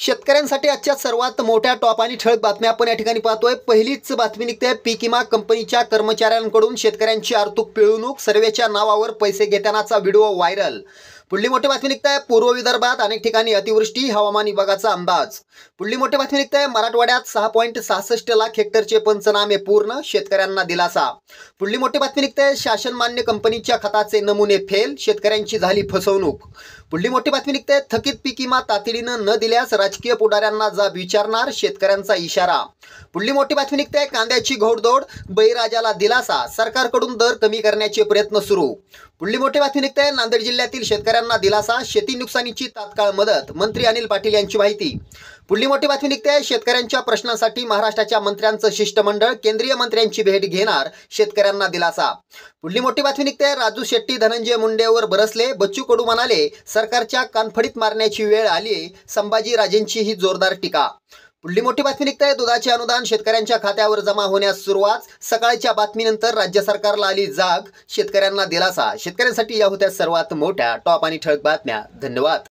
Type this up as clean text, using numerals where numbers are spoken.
शेतकऱ्यांसाठी आजच्या सर्वात मोठ्या टॉप आणि ठळक बातम्या आपण या ठिकाणी पाहतोय। पहिलीच बातमी निघते, पीक विमा कंपनीच्या कर्मचाऱ्यांकडून शेतकऱ्यांची आर्थिक पिळवणूक, सर्वेच्या नावावर पैसे घेतानाचा व्हिडिओ व्हायरल। पुढली मोठी बातमी निघते, पूर्व विदर्भात अनेक ठिकाणी अतिवृष्टी, हवामान विभागाचा अंदाज। पुढली मोठी बातमी निघते, मराठवाड्यात 6.66 लाख हेक्टरचे पंचनामे पूर्ण, शेतकऱ्यांना दिलासा। पुढली मोठी बातमी निघते, शासन मान्य कंपनीच्या खताचे नमुने फेल, शेतकऱ्यांची झाली फसवणूक। पुढली मोठी बातमी निघते, थकीत पीक विमा तातडीनं न दिल्यास राजकीय पुढाऱ्यांना जाब विचारणार, शेतकऱ्यांचा इशारा। पुढली मोठी बातमी निघते, कांद्याची घोडदौड, बळीराजाला दिलासा, सरकारकडून दर कमी करण्याचे प्रयत्न सुरू। पुढली मोठी बातमी निघते, नांदेड जिल्ह्यातील शेतकऱ्यांना दिलासा, शेती नुकसानीची तात्काळ मदत, मंत्री अनिल पाटील यांची माहिती। पुढली मोठी बातमी निघते, शेतकऱ्यांच्या प्रश्नांसाठी महाराष्ट्राच्या मंत्र्यांचं शिष्टमंडळ केंद्रीय मंत्र्यांची भेट घेणार, शेतकऱ्यांना दिलासा। पुढली मोठी बातमी निघते, राजू शेट्टी धनंजय मुंडेवर बरसले, बच्चू कडू म्हणाले सरकारच्या कानफडीत मारण्याची वेळ आली, संभाजीराजेंची ही जोरदार टीका। पुढली मोठी बातमी निघते, दुधाचे अनुदान शेतकऱ्यांच्या खात्यावर जमा होण्यास सुरुवात, सकाळच्या बातमीनंतर राज्य सरकारला आली जाग, शेतकऱ्यांना दिलासा। शेतकऱ्यांसाठी या होत्या सर्वात मोठ्या टॉप आणि ठळक बातम्या। धन्यवाद।